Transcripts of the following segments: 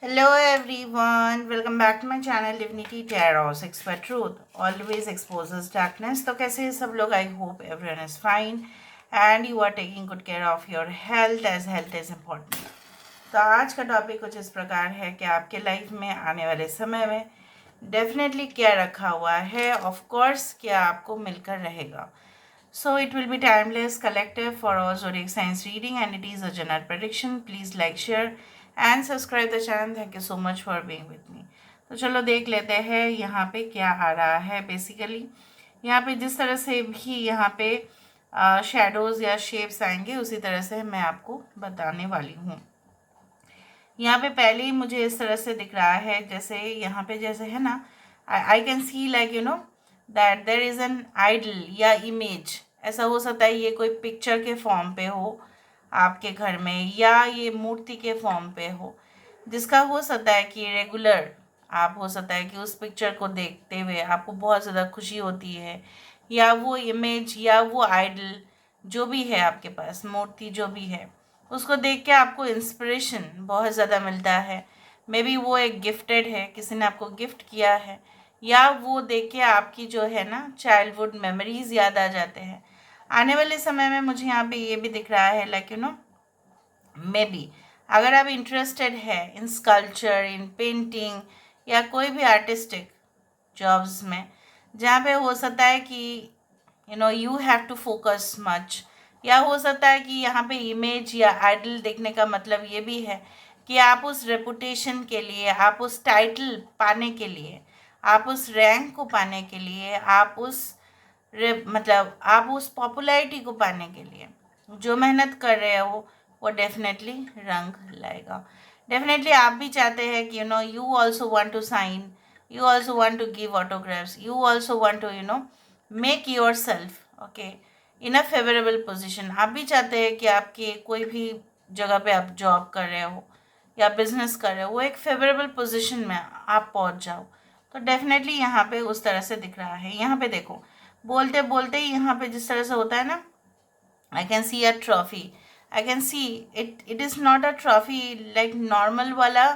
Hello everyone, welcome back to my channel Divinity Tarot 6 for Truth always exposes darkness. तो कैसे हैं सब लोग? I hope everyone is fine and you are taking good care of your health as health is important. तो आज का topic कुछ इस प्रकार है कि आपके लाइफ में आने वाले समय में डेफिनेटली क्या रखा हुआ है, ऑफ कोर्स क्या आपको मिलकर रहेगा. So it will be timeless, collective for all zodiac signs reading, and it is a general prediction. Please like, share, and subscribe the channel. Thank you so much for being with me. तो चलो देख लेते हैं यहाँ पे क्या आ रहा है. बेसिकली यहाँ पे जिस तरह से भी यहाँ पे शेडोज़ या शेप्स आएंगे उसी तरह से मैं आपको बताने वाली हूँ. यहाँ पे पहले ही मुझे इस तरह से दिख रहा है, जैसे यहाँ पे जैसे है ना, I can see like that there is an idol या इमेज. ऐसा हो सकता है ये कोई पिक्चर के फॉर्म पे हो आपके घर में, या ये मूर्ति के फॉर्म पे हो, जिसका हो सकता है कि रेगुलर आप हो सकता है कि उस पिक्चर को देखते हुए आपको बहुत ज़्यादा खुशी होती है, या वो इमेज या वो आइडल जो भी है आपके पास, मूर्ति जो भी है, उसको देख के आपको इंस्पिरेशन बहुत ज़्यादा मिलता है. मे बी वो एक गिफ्टेड है, किसी ने आपको गिफ्ट किया है, या वो देख के आपकी जो है ना चाइल्डहुड मेमोरीज याद आ जाते हैं. आने वाले समय में मुझे यहाँ पे ये भी दिख रहा है लाइक मे बी अगर आप इंटरेस्टेड है इन स्कल्पचर, इन पेंटिंग या कोई भी आर्टिस्टिक जॉब्स में, जहाँ पे हो सकता है कि you have to focus much, या हो सकता है कि यहाँ पे इमेज या आइडल देखने का मतलब ये भी है कि आप उस रेपुटेशन के लिए, आप उस टाइटल पाने के लिए, आप उस रैंक को पाने के लिए, आप उस मतलब आप उस पॉपुलैरिटी को पाने के लिए जो मेहनत कर रहे हो वो डेफिनेटली रंग लाएगा. डेफिनेटली आप भी चाहते हैं कि you also want to sign, you also want to give autographs, you also want to make yourself okay in a favorable position. आप भी चाहते हैं कि आपके कोई भी जगह पे आप जॉब कर रहे हो या बिजनेस कर रहे हो, वो एक फेवरेबल पोजीशन में आप पहुंच जाओ. तो डेफिनेटली यहाँ पे उस तरह से दिख रहा है. यहाँ पे देखो, बोलते बोलते ही यहाँ पे जिस तरह से होता है ना, I can see a trophy. I can see it is not a trophy like normal वाला,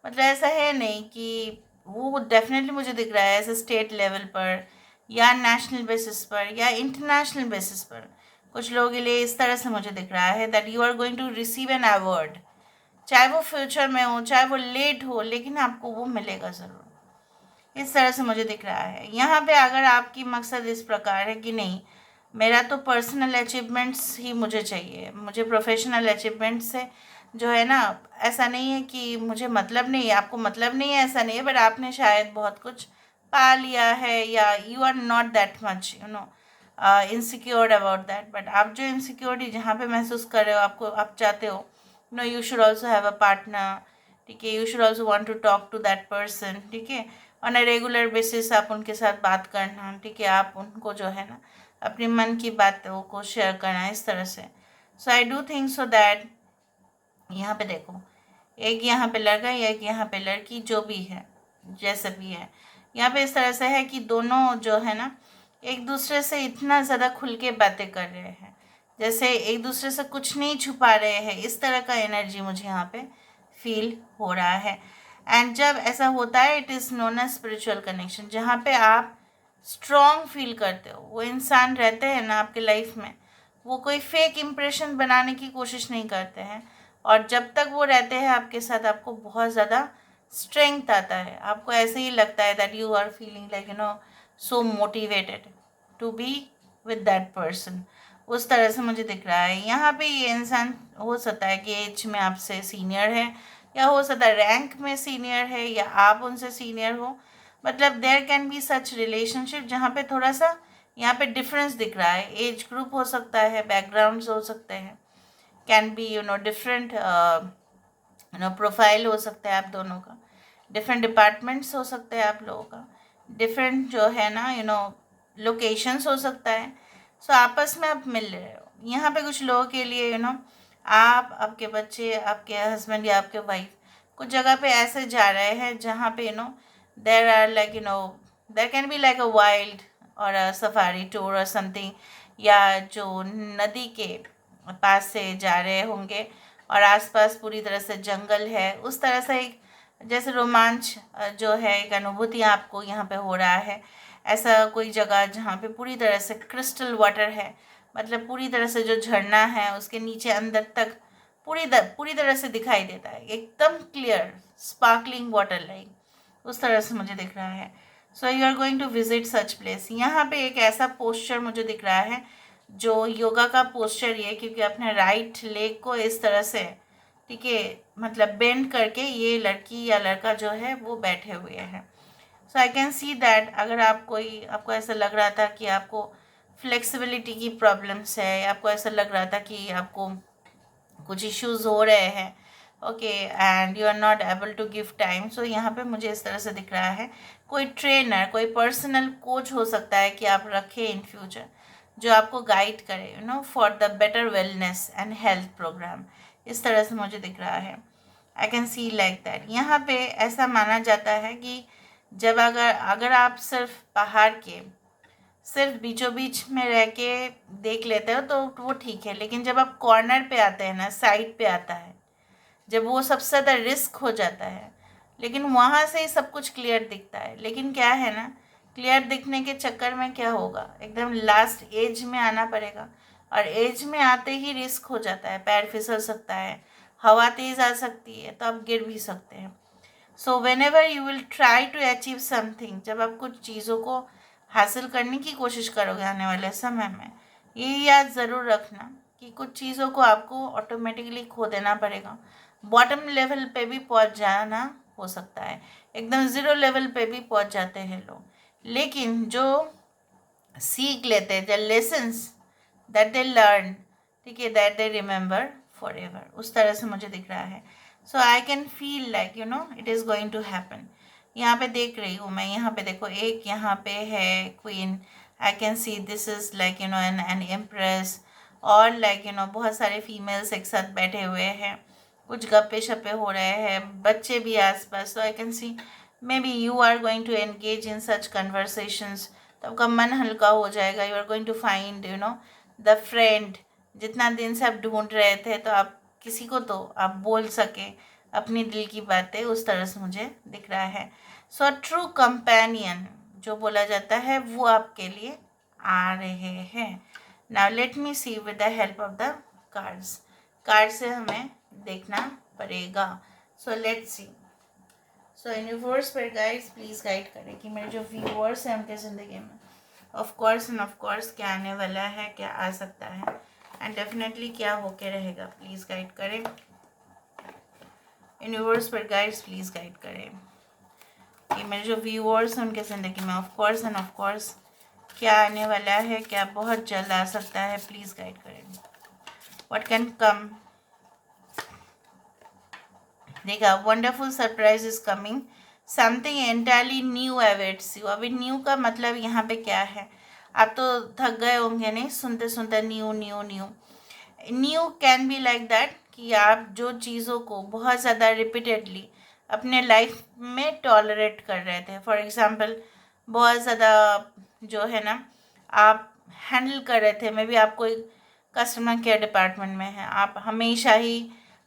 मतलब ऐसा है नहीं कि वो डेफिनेटली मुझे दिख रहा है ऐसे स्टेट लेवल पर या नेशनल बेसिस पर या इंटरनेशनल बेसिस पर. कुछ लोगों के लिए इस तरह से मुझे दिख रहा है that you are going to receive an award. चाहे वो फ्यूचर में हो, चाहे वो लेट हो, लेकिन आपको वो मिलेगा ज़रूर. इस तरह से मुझे दिख रहा है. यहाँ पे अगर आपकी मकसद इस प्रकार है कि नहीं, मेरा तो पर्सनल अचीवमेंट्स ही मुझे चाहिए, मुझे प्रोफेशनल अचीवमेंट्स से जो है ना, ऐसा नहीं है कि मुझे मतलब नहीं है, आपको मतलब नहीं है ऐसा नहीं है, बट आपने शायद बहुत कुछ पा लिया है, या you are not that much insecured about that. But आप जो इनसिक्योरिटी जहाँ पे महसूस कर रहे हो, आपको आप चाहते हो you should also have a partner. ठीक है, you should also want to talk to that person. ठीक है, ऑन अ रेगुलर बेसिस आप उनके साथ बात करना. ठीक है, आप उनको जो है ना अपने मन की बातों को शेयर करना इस तरह से. So I do think so that यहाँ पे देखो, एक यहाँ पे लड़का या एक यहाँ पे लड़की, जो भी है जैसे भी है, यहाँ पे इस तरह से है कि दोनों जो है ना एक दूसरे से इतना ज़्यादा खुल के बातें कर रहे हैं, जैसे एक दूसरे से कुछ नहीं छुपा रहे हैं. इस तरह का एनर्जी मुझे यहाँ पे फील हो रहा है. एंड जब ऐसा होता है, it is known as spiritual connection, जहाँ पे आप स्ट्रॉन्ग फील करते हो. वो इंसान रहते हैं ना आपके लाइफ में, वो कोई फेक इम्प्रेशन बनाने की कोशिश नहीं करते हैं, और जब तक वो रहते हैं आपके साथ, आपको बहुत ज़्यादा स्ट्रेंथ आता है. आपको ऐसे ही लगता है that you are feeling like so motivated to be with that person. उस तरह से मुझे दिख रहा है. यहाँ पे ये इंसान हो सकता है कि एज में आपसे सीनियर है, या हो सकता है रैंक में सीनियर है, या आप उनसे सीनियर हो. मतलब there can be such relationship जहाँ पे थोड़ा सा यहाँ पे डिफरेंस दिख रहा है. एज ग्रुप हो सकता है, बैकग्राउंड्स हो सकते हैं, कैन बी डिफरेंट प्रोफाइल हो सकता है आप दोनों का, डिफरेंट डिपार्टमेंट्स हो सकते हैं आप लोगों का, डिफरेंट जो है ना लोकेशंस हो सकता है. सो आपस में आप मिल रहे हो. यहाँ पे कुछ लोगों के लिए आप, आपके बच्चे, आपके हस्बैंड या आपके वाइफ कुछ जगह पे ऐसे जा रहे हैं जहाँ पे there are like there can be like a wild or a safari tour or something, या जो नदी के पास से जा रहे होंगे और आसपास पूरी तरह से जंगल है, उस तरह से एक जैसे रोमांच जो है, एक अनुभूति आपको यहाँ पे हो रहा है। ऐसा कोई जगह जहाँ पे पूरी तरह से क्रिस्टल वाटर है, मतलब पूरी तरह से जो झरना है उसके नीचे अंदर तक पूरी तरह से दिखाई देता है, एकदम क्लियर स्पार्कलिंग वाटर लाइक, उस तरह से मुझे दिख रहा है। So you are going to visit such place. यहाँ पे एक ऐसा पोस्चर मुझे दिख रहा है जो योगा का पोस्चर ये, क्योंकि अपने राइट लेग को इस तरह से, ठीक है, मतलब बेंड करके ये लड़की या लड़का जो है वो बैठे हुए हैं। सो आई कैन सी दैट अगर आपको ऐसा लग रहा था कि आपको फ्लेक्सिबिलिटी की प्रॉब्लम्स है, आपको ऐसा लग रहा था कि आपको कुछ इश्यूज हो रहे हैं, okay, and you are not able to give time, so यहाँ पे मुझे इस तरह से दिख रहा है कोई ट्रेनर, कोई पर्सनल कोच हो सकता है कि आप रखें इन फ्यूचर, जो आपको गाइड करे, for the better wellness and health program. इस तरह से मुझे दिख रहा है। I can see like that. यहाँ पे ऐसा माना जाता है कि जब अगर आप सिर्फ पहाड़ के सिर्फ बीचों बीच में रह के देख लेते हो तो वो ठीक है, लेकिन जब आप कॉर्नर पे आते हैं ना, साइड पे आता है, जब वो सबसे ज़्यादा रिस्क हो जाता है, लेकिन वहाँ से ही सब कुछ क्लियर दिखता है। लेकिन क्या है ना, क्लियर दिखने के चक्कर में क्या होगा, एकदम लास्ट एज में आना पड़ेगा, और एज में आते ही रिस्क हो जाता है, पैर फिसल सकता है, हवा तेज़ आ सकती है, तो आप गिर भी सकते हैं। So whenever you will try to achieve something, जब आप कुछ चीज़ों को हासिल करने की कोशिश करोगे आने वाले समय में, ये याद ज़रूर रखना कि कुछ चीज़ों को आपको ऑटोमेटिकली खो देना पड़ेगा। बॉटम लेवल पे भी पहुंच जाना हो सकता है, एकदम ज़ीरो लेवल पे भी पहुंच जाते हैं लोग, लेकिन जो सीख लेते हैं, the lessons that they learn, ठीक है, that they remember forever, उस तरह से मुझे दिख रहा है। So I can feel like it is going to happen. यहाँ पे देख रही हूँ मैं, यहाँ पे देखो एक यहाँ पे है queen, I can see this is like an empress, और लाइक बहुत सारे फीमेल्स एक साथ बैठे हुए हैं, कुछ गप्पे शप्पे हो रहे हैं, बच्चे भी आसपास। So I can see maybe you are going to engage in such conversations, तो आपका मन हल्का हो जाएगा। You are going to find the friend, जितना दिन से आप ढूंढ रहे थे, तो आप किसी को तो आप बोल सके अपनी दिल की बातें, उस तरह से मुझे दिख रहा है। सो ट्रू कंपेनियन जो बोला जाता है वो आपके लिए आ रहे हैं। Now let me see with the help of the cards. Card से हमें देखना पड़ेगा। So let's see. So universe पर गाइड्स प्लीज़ गाइड करें कि मेरे जो व्यूअर्स हैं उनके ज़िंदगी में ऑफ कोर्स क्या आने वाला है, क्या आ सकता है, एंड डेफिनेटली क्या होके रहेगा। प्लीज़ गाइड करें यूनिवर्स पर गाइड्स, प्लीज़ गाइड करें कि मेरे जो व्यूअर्स हैं उनके ज़िंदगी में ऑफ कोर्स क्या आने वाला है, क्या बहुत जल्द आ सकता है। प्लीज़ गाइड करें व्हाट कैन कम। देखा, wonderful surprise is coming, something entirely new awaits you. अभी न्यू का मतलब यहाँ पे क्या है, आप तो थक गए होंगे नहीं सुनते सुनते new new new. New can be like that कि आप जो चीज़ों को बहुत ज़्यादा रिपीटेडली अपने लाइफ में टॉलरेट कर रहे थे, फॉर एग्ज़ाम्पल बहुत ज़्यादा जो है ना आप हैंडल कर रहे थे, मे बी आप कोई कस्टमर केयर डिपार्टमेंट में हैं, आप हमेशा ही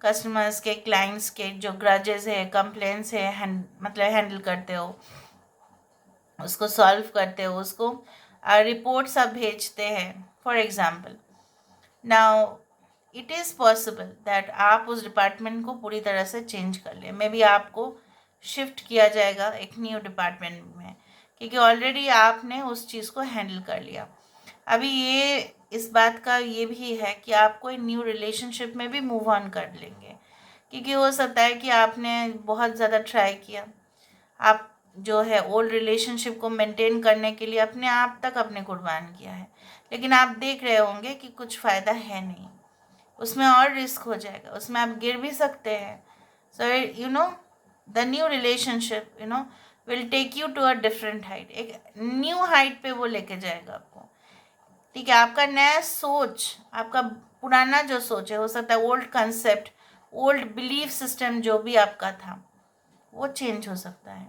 कस्टमर्स के, क्लाइंट्स के जो ग्रजेस है, कंप्लेंट्स है, मतलब हैंडल करते हो, उसको सॉल्व करते हो, उसको रिपोर्ट्स आप भेजते हैं for example. Now it is possible that आप उस डिपार्टमेंट को पूरी तरह से चेंज कर लें, मे बी आपको शिफ्ट किया जाएगा एक न्यू डिपार्टमेंट में, क्योंकि ऑलरेडी आपने उस चीज़ को हैंडल कर लिया। अभी ये इस बात का ये भी है कि आप कोई न्यू रिलेशनशिप में भी मूव ऑन कर लेंगे, क्योंकि हो सकता है कि आपने बहुत ज़्यादा ट्राई किया, आप जो है ओल्ड रिलेशनशिप को मेंटेन करने के लिए अपने आप तक अपने कुर्बान किया है, लेकिन आप देख रहे होंगे कि कुछ फ़ायदा है नहीं, उसमें और रिस्क हो जाएगा, उसमें आप गिर भी सकते हैं। So the new relationship will take you to a different height, एक न्यू हाइट पे वो लेके जाएगा आपको, ठीक है। आपका नया सोच, आपका पुराना जो सोच है, हो सकता है old concept, old belief system जो भी आपका था वो चेंज हो सकता है,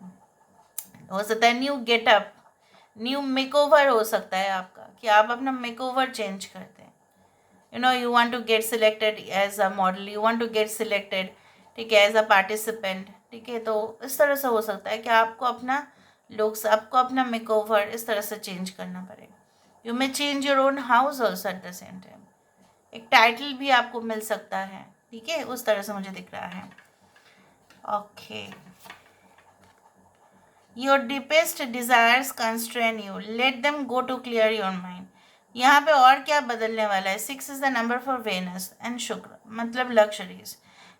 हो सकता है न्यू गेटअप, न्यू मेकओवर हो सकता है आपका, कि आप अपना मेकओवर चेंज करते हैं। you want to get selected as a model, you want to get selected, ठीक है, एज अ पार्टिसिपेंट, ठीक है, तो इस तरह से हो सकता है कि आपको अपना लुक्स, आपको अपना मेकओवर इस तरह से चेंज करना पड़ेगा. You may change your own house also at the same time. एक टाइटल भी आपको मिल सकता है. ठीक है, उस तरह से मुझे दिख रहा है. Okay. Your deepest desires constrain you, let them go to clear your mind. यहाँ पे और क्या बदलने वाला है? 6 is the number for Venus and शुक्र, मतलब लग्जरीज.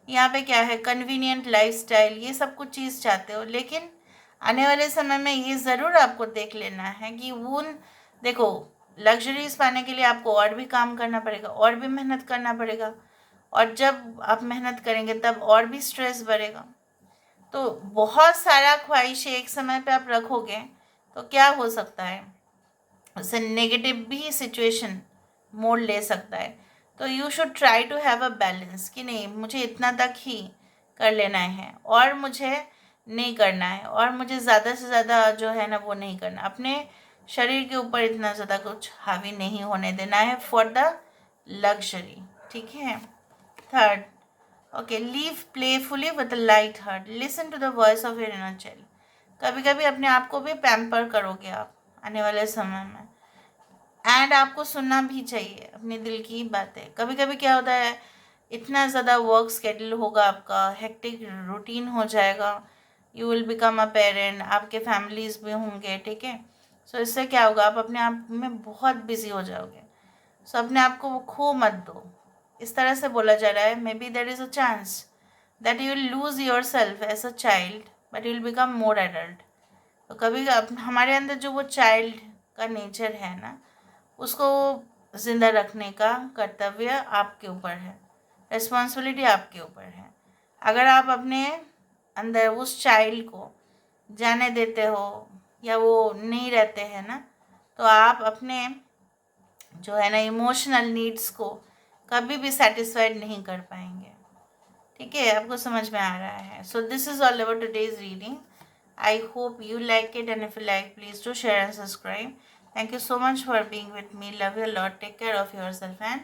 यहाँ पे क्या है? कन्वीनियंट लाइफस्टाइल, ये सब कुछ चीज़ चाहते हो, लेकिन आने वाले समय में ये ज़रूर आपको देख लेना है कि उन, देखो, लग्जरीज पाने के लिए आपको और भी काम करना पड़ेगा, और भी मेहनत करना पड़ेगा. और जब आप मेहनत करेंगे तब और भी स्ट्रेस बढ़ेगा. तो बहुत सारा ख्वाहिशें एक समय पे आप रखोगे तो क्या हो सकता है? उससे नेगेटिव भी सिचुएशन मोड़ ले सकता है. तो you should try to have a balance कि नहीं, मुझे इतना तक ही कर लेना है और मुझे नहीं करना है, और मुझे ज़्यादा से ज़्यादा जो है ना वो नहीं करना. अपने शरीर के ऊपर इतना ज़्यादा कुछ हावी नहीं होने देना है फॉर द लग्जरी. ठीक है. Third, okay, live playfully with light heart, listen to the voice of your inner child. कभी कभी अपने आप को भी पैम्पर करोगे आप आने वाले समय में, एंड आपको सुनना भी चाहिए अपने दिल की बातें. कभी कभी क्या होता है, इतना ज़्यादा वर्क स्केड्यूल होगा आपका, हेक्टिक रूटीन हो जाएगा, you will become a parent, आपके फैमिलीज भी होंगे. ठीक है. सो इससे क्या होगा, आप अपने आप में बहुत बिजी हो जाओगे. सो अपने आप को वो खो मत दो. इस तरह से बोला जा रहा है, maybe there is a chance that you will lose yourself as a child but you will become more adult. तो कभी हमारे अंदर जो वो चाइल्ड का नेचर है ना, उसको ज़िंदा रखने का कर्तव्य आपके ऊपर है, रिस्पॉन्सिबिलिटी आपके ऊपर है. अगर आप अपने अंदर उस चाइल्ड को जाने देते हो या वो नहीं रहते हैं ना, तो आप अपने जो है ना इमोशनल नीड्स को कभी भी सेटिस्फाइड नहीं कर पाएंगे. ठीक है, आपको समझ में आ रहा है? So this is all about today's reading. I hope you like it, and if you like, please do share and subscribe. Thank you so much for being with me. Love you a lot. Take care of yourself and